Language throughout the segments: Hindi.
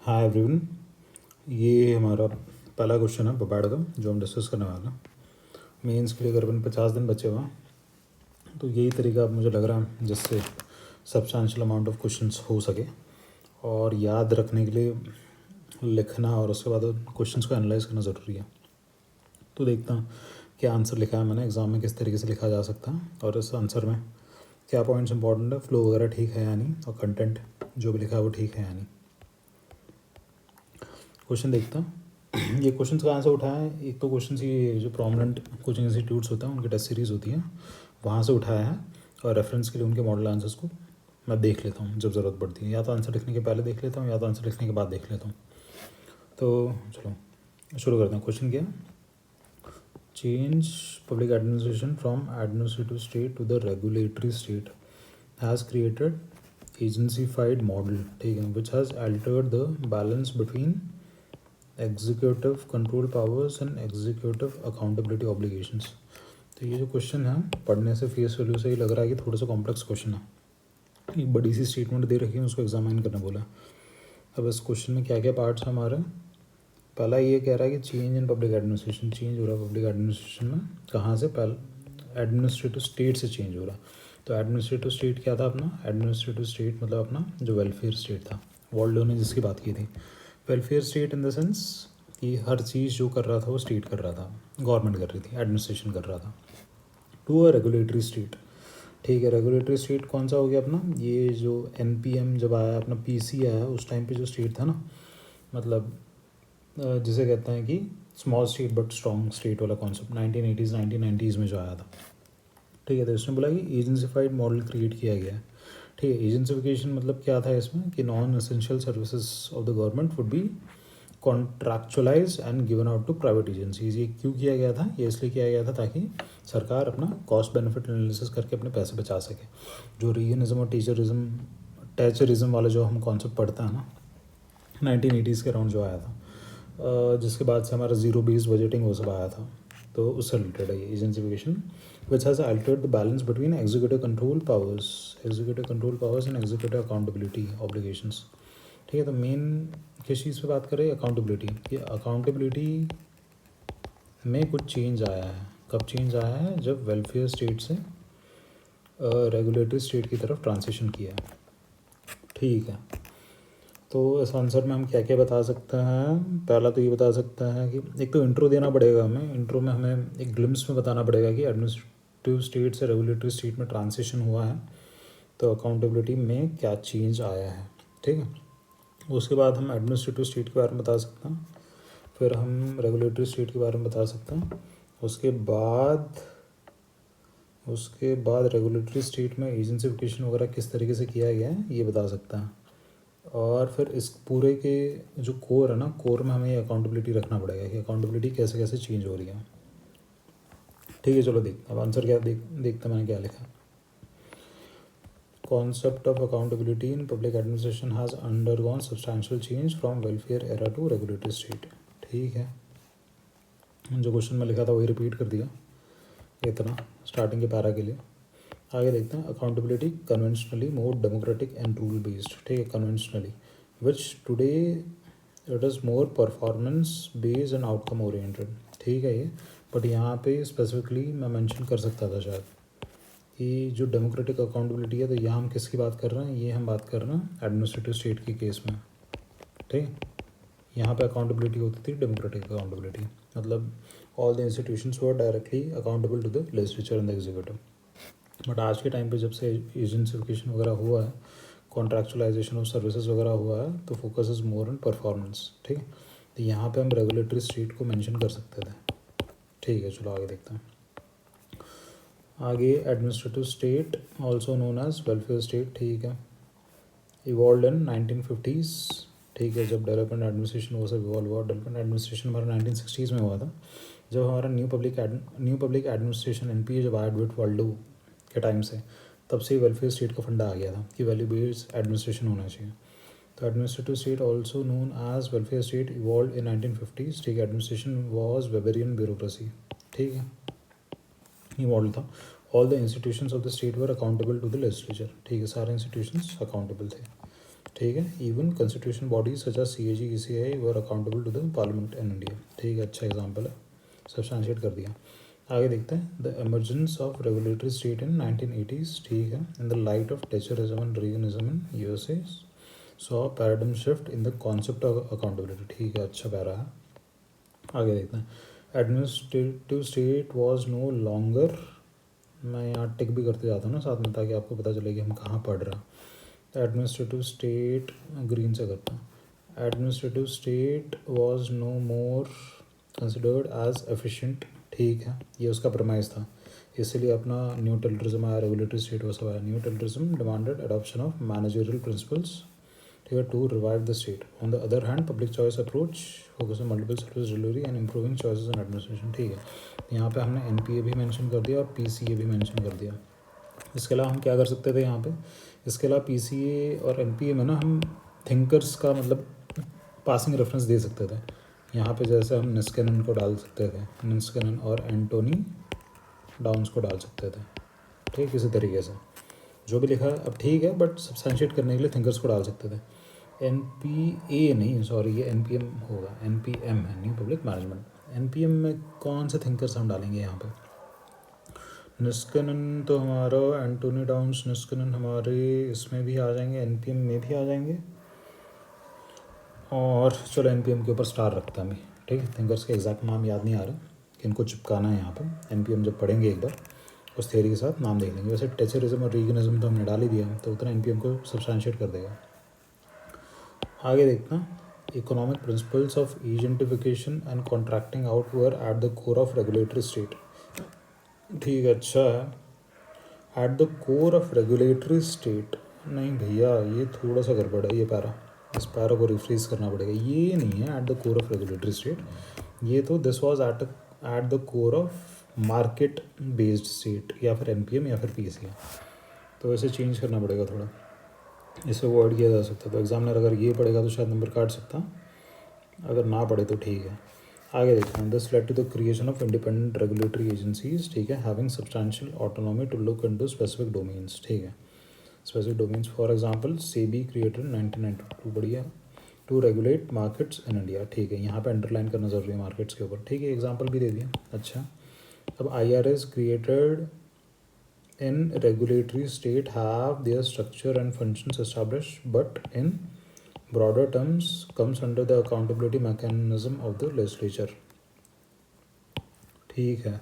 हाय एवरीवन, ये हमारा पहला क्वेश्चन है बबैड का जो हम डिस्कस करने वाले हैं। मेंस के लिए करीबन 50 दिन बचे हुए हैं, तो यही तरीका अब मुझे लग रहा है जिससे सब्सटैंशियल अमाउंट ऑफ क्वेश्चंस हो सके और याद रखने के लिए लिखना और उसके बाद क्वेश्चंस को एनालाइज करना ज़रूरी है। तो देखता हूँ क्या आंसर लिखा है मैंने एग्ज़ाम में, किस तरीके से लिखा जा सकता है और इस आंसर में क्या पॉइंट्स इंपॉर्टेंट है, फ्लो वगैरह ठीक है या नहीं, और कंटेंट जो भी लिखा है वो ठीक है या नहीं। क्वेश्चन देखता हूँ। ये क्वेश्चन कहाँ से उठाया है? एक तो क्वेश्चन ये जो प्रोमिनेंट कोचिंग इंस्टीट्यूट्स होते हैं उनकी टेस्ट सीरीज़ होती है, वहाँ से उठाया है। और रेफरेंस के लिए उनके मॉडल आंसर्स को मैं देख लेता हूँ जब ज़रूरत पड़ती है, या तो आंसर लिखने के पहले देख लेता हूँ या तो आंसर लिखने के बाद देख लेता हूँ। तो चलो शुरू करते हैं। क्वेश्चन क्या? Change public administration from administrative state to the regulatory state has created agencified model, ठीक है, which has altered the balance between executive control powers and executive accountability obligations. तो ये जो क्वेश्चन है पढ़ने से फेस वैल्यू से ही लग रहा है कि थोड़ा सा कॉम्प्लेक्स क्वेश्चन है। एक बड़ी सी स्टेटमेंट दे रखी है, उसको एग्जामिन करने बोला। अब इस क्वेश्चन में क्या क्या पार्ट्स हैं हमारे? पहला ये कह रहा है कि change in public administration, change हो रहा है पब्लिक एडमिनिस्ट्रेशन में, कहाँ से? पहले एडमिनिस्ट्रेटिव स्टेट से चेंज हो रहा है। तो एडमिनिस्ट्रेटिव स्टेट क्या था अपना? एडमिनिस्ट्रेटिव स्टेट मतलब अपना जो वेलफेयर स्टेट था, वॉल्डो ने जिसकी बात की थी। Welfare state in the sense कि हर चीज़ जो कर रहा था वो स्टेट कर रहा था, गवर्नमेंट कर रही थी, एडमिनिस्ट्रेशन कर रहा था। टू अ रेगुलेटरी स्टेट, ठीक है। रेगुलेटरी स्टेट कौन सा हो गया अपना? ये जो एनपीएम जब आया, अपना पीसी आया, उस टाइम पे जो स्टेट था ना, मतलब जिसे कहते हैं कि small state but strong state वाला कॉन्सेप्ट 1980s 1990s में जो आया था, ठीक है। तो इसमें बोला कि एजेंसीफाइड मॉडल क्रिएट किया गया है, ठीक है। एजेंसिफिकेशन मतलब क्या था इसमें कि non essential services of the government would be contractualize and given out to private agencies. ये क्यों किया गया था? ये इसलिए किया गया था ताकि सरकार अपना कॉस्ट बेनिफिट एनालिसिस करके अपने पैसे बचा सके। जो रीजनिज्म और टैचरिज्म वाला जो हम कॉन्सेप्ट पढ़ते हैं ना, 1980s के अराउंड जो आया था, जिसके बाद से हमारा जीरो बेस्ड बजटिंग वो सब आया था, तो उससे रिलेटेड है ये agencification, which has altered the balance between executive control powers and executive accountability obligations, ठीक है। तो मेन किस चीज़ पे बात करें? अकाउंटेबिलिटी। ये अकाउंटेबिलिटी में कुछ चेंज आया है। कब चेंज आया है? जब वेलफेयर स्टेट से रेगुलेटरी स्टेट की तरफ ट्रांसिशन किया है, ठीक है। तो इस आंसर में हम क्या क्या बता सकते हैं? पहला तो ये बता सकते हैं कि एक तो इंट्रो देना पड़ेगा हमें। इंट्रो में हमें एक ग्लिम्स में बताना पड़ेगा कि एडमिनिस्ट्रेटिव स्टेट से रेगुलेटरी स्टेट में ट्रांसिशन हुआ है, तो अकाउंटेबिलिटी में क्या चेंज आया है, ठीक है। उसके बाद हम एडमिनिस्ट्रेटिव स्टेट के बारे में बता सकते हैं, फिर हम रेगुलेटरी स्टेट के बारे में बता सकते हैं, उसके बाद रेगुलेटरी स्टेट में एजेंसिफिकेशन वगैरह किस तरीके से किया गया है ये बता सकता है, और फिर इस पूरे के जो कोर है ना, कोर में हमें अकाउंटेबिलिटी रखना पड़ेगा कि अकाउंटेबिलिटी कैसे कैसे चेंज हो रही है, ठीक है। चलो देखते अब आंसर क्या देखते मैंने क्या लिखा। Concept of accountability in public administration has undergone substantial change from welfare era to regulatory state, ठीक है। जो क्वेश्चन में लिखा था वही रिपीट कर दिया इतना स्टार्टिंग के पैरा के लिए। आगे देखते हैं। Accountability conventionally more democratic and rule based, ठीक है। Conventionally which today it is more performance based and outcome oriented, ठीक है ये। बट यहाँ पे स्पेसिफिकली मैं मेंशन कर सकता था शायद कि जो डेमोक्रेटिक अकाउंटेबिलिटी है, तो यहाँ हम किसकी बात कर रहे हैं? ये हम बात कर रहे हैं एडमिनिस्ट्रेटिव स्टेट के केस में, ठीक। यहाँ पे अकाउंटेबिलिटी होती थी डेमोक्रेटिक अकाउंटेबिलिटी, मतलब all the institutions were directly accountable to the legislature and the executive. But आज के टाइम पे जब से एजेंसिफिकेशन वगैरह हुआ है, कॉन्ट्रैक्चुअलाइजेशन ऑफ सर्विसेज वगैरह हुआ है, तो focus is more on performance, ठीक है। तो यहाँ पे हम रेगुलेटरी स्टेट को मेंशन कर सकते थे, ठीक है। चलो आगे देखते हैं। आगे administrative state also known as welfare state, ठीक है। इवॉल्व इन 1950s, ठीक है। जब डेवलपमेंट एडमिनिस्ट्रेशन वो सब इवॉल्व हुआ। डेवलपमेंट एडमिनिस्ट्रेशन हमारा 1960s में हुआ था, जब हमारा न्यू पब्लिक एडमिनिस्ट्रेशन एनपीए जब आया एडवर्ड वाल्डो के टाइम से, तब से वेलफेयर स्टेट का फंडा आ गया था कि वैल्यू बेस्ड एडमिनिस्ट्रेशन होना चाहिए। तो administrative state also known as welfare state evolve in 1950s, ठीक है। एडमिनिस्ट्रेशन वॉज वेबेरियन ब्यूरोक्रेसी, ठीक है, ये मॉडल था। All the institutions of the state were accountable to the legislature, ठीक है। सारे इंस्टीट्यूशंस अकाउंटेबल थे, ठीक है। Even constitution bodies such as CAG ECI were accountable to the parliament in India. ठीक है, अच्छा एग्जाम्पल है, सब्सटेंशिएट कर दिया। आगे देखते हैं, the emergence of regulatory state in 1980s। ठीक है, in the light of Thatcherism and Reaganism in USA saw paradigm shift in the concept of accountability. ठीक है, अच्छा पैरा है। आगे देखते हैं, administrative state was no longer, मैं यहाँ टिक भी करते जाता हूँ ना साथ में ताकि आपको पता चले कि हम कहाँ पढ़ रहे हैं। एडमिनिस्ट्रेटिव स्टेट ग्रीन से करता हूँ। Administrative state was no more considered as efficient. ठीक है, ये उसका प्रमाइस था, इसीलिए अपना न्यू टेररिज्म आया, रेगुलेटरी स्टेट वो सब आया। New terrorism demanded adoption of managerial principles, ठीक है, to revive the state. On the other hand public choice approach focus on multiple service delivery and improving choices in administration. ठीक है, यहाँ पे हमने NPA भी मेंशन कर दिया और PCA भी मेंशन कर दिया। इसके अलावा हम क्या कर सकते थे यहाँ पे, इसके अलावा PCA और NPA में ना हम थिंकर्स का मतलब पासिंग रेफरेंस दे सकते थे। यहाँ पे जैसे हम निस्केनन को डाल सकते थे, निस्केनन और एंटोनी डाउन्स को डाल सकते थे। ठीक, इसी तरीके से जो भी लिखा है अब ठीक है, बट सब्सटेंशिएट करने के लिए थिंकर्स को डाल सकते थे। NPA नहीं, सॉरी, ये NPM होगा, NPM है, न्यू पब्लिक मैनेजमेंट। NPM में कौन से थिंकर्स हम डालेंगे यहाँ पे? निस्केनन तो हमारा, एंटोनी डाउन्स, निस्केनन हमारे इसमें भी आ जाएंगे, NPM में भी आ जाएंगे। और चलो NPM के ऊपर स्टार रखता है मैं। ठीक है, थिंकर्स के एग्जैक्ट नाम याद नहीं आ रहा कि इनको चिपकाना है यहाँ पर। NPM जब पढ़ेंगे एक बार उस थ्योरी के साथ नाम देख लेंगे। वैसे टेचरिज्म और रीगनिज्म तो हमने डाल ही दिया, तो उतना NPM को सब्सटेंशिएट कर देगा। आगे देखना, economic principles of agentification and contracting out were at the core of regulatory state. ठीक है, अच्छा है। At the core of regulatory state, नहीं भैया ये थोड़ा सा गड़बड़ है, ये पैरा, इस पैरा को रिफ्रेज करना पड़ेगा। ये नहीं है at the core of regulatory state, ये तो this was at the core of market based state, या फिर NPM या फिर PCA। तो इसे चेंज करना पड़ेगा थोड़ा, इसे अवॉइड किया जा सकता है। तो एग्जामिनर अगर ये पढ़ेगा तो शायद नंबर काट सकता, अगर ना पढ़े तो ठीक है। आगे देखते हैं, this led to the creation of independent regulatory agencies. ठीक है, having substantial autonomy to look into specific domains. ठीक है, specific domains, for example SEBI created 1992, बढ़िया, to regulate markets in India. ठीक है, यहाँ पे अंडरलाइन करना जरूरी है मार्केट्स के ऊपर। ठीक है, एग्जाम्पल भी दे दिया। अच्छा, अब IRS created in regulatory state have their structure and functions established, but in broader terms comes under the accountability mechanism of the legislature। ठीक है,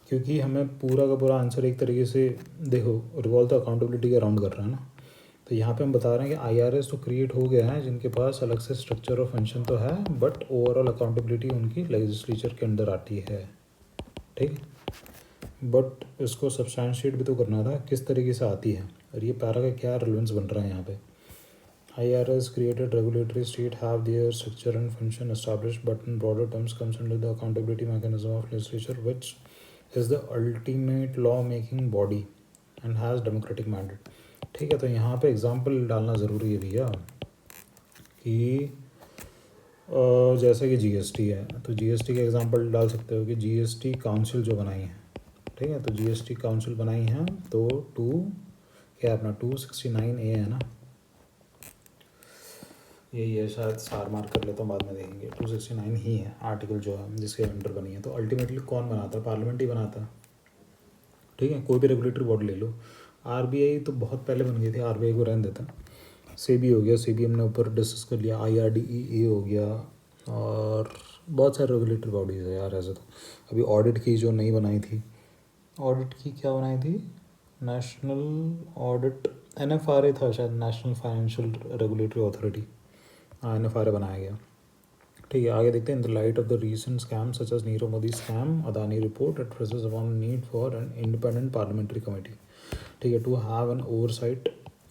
क्योंकि हमें पूरा का पूरा आंसर एक तरीके से देखो रिवॉल्व तो अकाउंटेबिलिटी के अराउंड कर रहा है ना, तो यहाँ पे हम बता रहे हैं कि IRS तो क्रिएट हो गया है जिनके पास अलग से स्ट्रक्चर और फंक्शन तो है, बट ओवरऑल अकाउंटेबिलिटी उनकी लेजिस्लेचर के अंदर आती है। ठीक, बट इसको सब्सटेंशिएट भी तो करना था किस तरीके से आती है, और ये पैरा का क्या रिलेवेंस बन रहा है यहाँ पे। IRS created regulatory state have their structure and function established, but in broader terms comes under the accountability mechanism of legislature, which is the ultimate law making body and has democratic mandate। ठीक है, तो यहाँ पे एग्जाम्पल डालना ज़रूरी है भैया कि जैसे कि GST है, तो GST के एग्जाम्पल डाल सकते हो कि GST काउंसिल जो बनाई है। ठीक है, तो GST काउंसिल बनाई है, तो क्या अपना 269A है ना, यही है, शायद सार मार कर लेता हूँ बाद में देखेंगे। 269 ही है आर्टिकल जो है जिसके अंडर बनी है। तो अल्टीमेटली कौन बनाता है? पार्लियामेंट ही बनाता है। ठीक है, कोई भी रेगुलेटरी बॉडी ले लो। RBI तो बहुत पहले बन गई थी, RBI को रहने देता। SEBI हो गया, SEBI हमने ऊपर डिस्कस कर लिया। IRDEA हो गया, और बहुत सारे रेगुलेटरी बॉडीज़ है यार ऐसे तो। अभी ऑडिट की जो नई बनाई थी, ऑडिट की क्या बनाई थी, नेशनल ऑडिट, NFRA था शायद, national financial regulatory authority, NFRA बनाया गया। ठीक है, आगे देखते हैं। In the light of the recent scam such as Nirav Modi scam, Adani report addresses upon need for an independent parliamentary committee. ठीक है, to have an oversight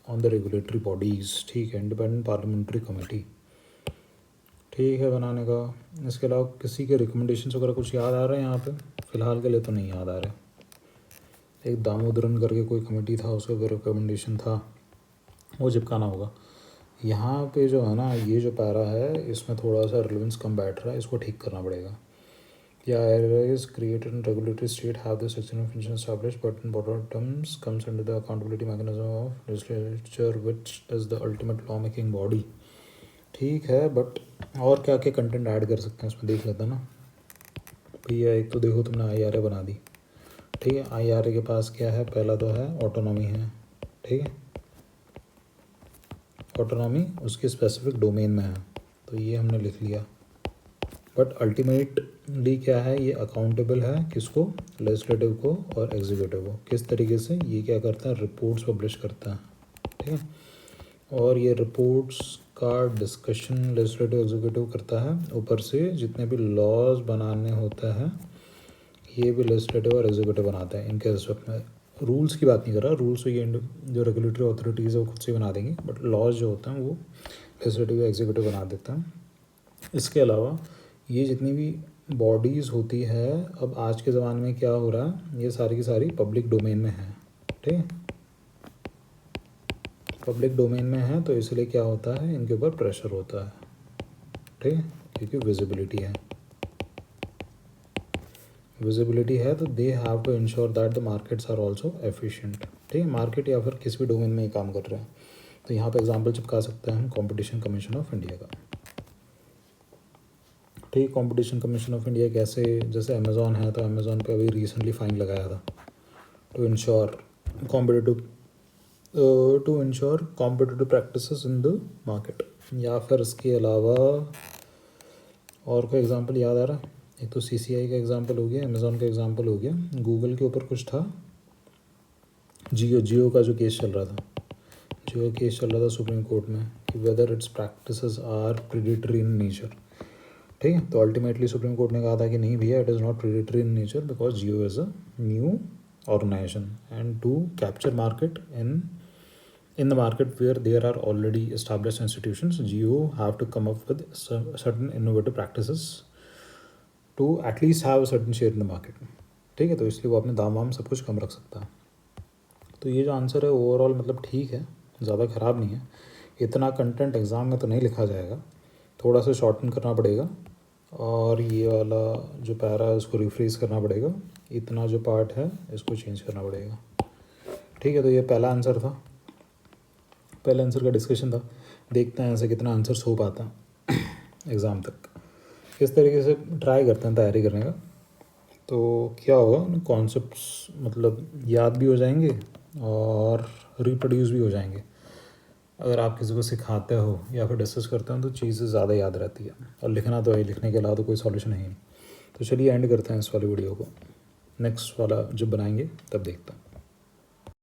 on the regulatory bodies. ठीक है, इंडिपेंडेंट पार्लियामेंट्री कमेटी ठीक है बनाने का। इसके अलावा किसी के रिकमेंडेशंस वगैरह कुछ याद आ रहे हैं यहाँ पे? फ़िलहाल के लिए तो नहीं याद आ रहे। एक दामोदरन करके कोई कमेटी था, उसका कोई रिकमेंडेशन था, वो चिपकाना होगा। यहाँ पे जो है ना, ये जो पैरा है इसमें थोड़ा सा रिलेवेंस कम बैठ रहा है, इसको ठीक करना पड़ेगा। The IRAs created in regulatory state have the section of function established, but in broader terms comes under the accountability mechanism of legislature, which is the ultimate law making body. ठीक है, बट और क्या क्या कंटेंट ऐड कर सकते हैं इसमें देख लेते हैं ना भैया। एक तो देखो तुमने IRA बना दी, ठीक है। IRA के पास क्या है, पहला तो है ऑटोनॉमी है, ठीक है। ऑटोनॉमी उसके स्पेसिफिक डोमेन में है, तो ये हमने लिख लिया। बट अल्टीमेटली क्या है, ये अकाउंटेबल है किसको, लेजिस्लेटिव को और एग्जीक्यूटिव को। किस तरीके से, ये क्या करता है, रिपोर्ट्स पब्लिश करता है, ठीक है। और ये रिपोर्ट्स का डिस्कशन लेजिस्लेटिव एग्जीक्यूटिव करता है। ऊपर से जितने भी लॉज बनाने होते हैं ये भी लेजिस्लेटिव और एग्जीक्यूटिव बनाते हैं। इनके रिस्पेक्ट में रूल्स की बात नहीं कर रहा, रूल्स तो ये जो रेगुलेटरी अथॉरिटीज़ है वो खुद से बना देंगी, बट लॉज जो होते हैं वो लेजिस्लेटिव एग्जीक्यूटिव बना देते हैं। इसके अलावा ये जितनी भी बॉडीज़ होती है, अब आज के ज़माने में क्या हो रहा है, ये सारी की सारी पब्लिक डोमेन में है, ठीक है। पब्लिक डोमेन में है तो इसलिए क्या होता है, इनके ऊपर प्रेशर होता है, ठीक है, क्योंकि विजिबिलिटी है। विजिबिलिटी है तो they have to ensure that the markets are also efficient, ठीक है। मार्केट या फिर किसी भी डोमेन में ही काम कर रहे हैं। तो यहाँ पे एग्जांपल चिपका सकते हैं हम कॉम्पिटिशन कमीशन ऑफ इंडिया का, ठीक। कॉम्पिटिशन कमीशन ऑफ इंडिया कैसे, जैसे अमेज़ॉन है तो अमेज़ॉन पे अभी रिसेंटली फाइन लगाया था to ensure competitive practices in the market. या फिर इसके अलावा और कोई एग्जांपल याद आ रहा है, एक तो CCI का एग्जांपल हो गया, अमेज़ॉन का एग्जांपल हो गया, गूगल के ऊपर कुछ था, जियो का जो केस चल रहा था, जियो केस चल रहा था सुप्रीम कोर्ट में कि whether its practices are predatory in nature, ठीक है। तो अल्टीमेटली सुप्रीम कोर्ट ने कहा था कि नहीं भैया, it is not predatory in nature because Jio is a new organisation and to capture market in the market where there are already established institutions, Jio have to come up with certain innovative practices to at least have a certain share in the market, ठीक है। तो इसलिए वो अपने दाम वाम सब कुछ कम रख सकता है। तो ये जो आंसर है ओवरऑल मतलब ठीक है, ज़्यादा ख़राब नहीं है। इतना कंटेंट एग्ज़ाम में तो नहीं लिखा जाएगा, थोड़ा सा शॉर्टन करना पड़ेगा और ये वाला जो पैरा है उसको रिफ्रेज करना पड़ेगा, इतना जो पार्ट है इसको चेंज करना पड़ेगा, ठीक है। तो ये पहला आंसर था, पहले आंसर का डिस्कशन था। देखते हैं ऐसे कितना आंसर्स हो पाता है एग्ज़ाम तक। इस तरीके से ट्राई करते हैं तैयारी करने का, तो क्या होगा, कॉन्सेप्ट्स मतलब याद भी हो जाएंगे और रिप्रोड्यूस भी हो जाएंगे। अगर आप किसी को सिखाते हो या फिर डिस्कस करते हो तो चीज़ें ज़्यादा याद रहती है, और लिखना तो है, लिखने के अलावा तो कोई सॉल्यूशन है नहीं। तो चलिए एंड करते हैं इस वाली वीडियो को, नेक्स्ट वाला जब बनाएंगे तब देखते हैं।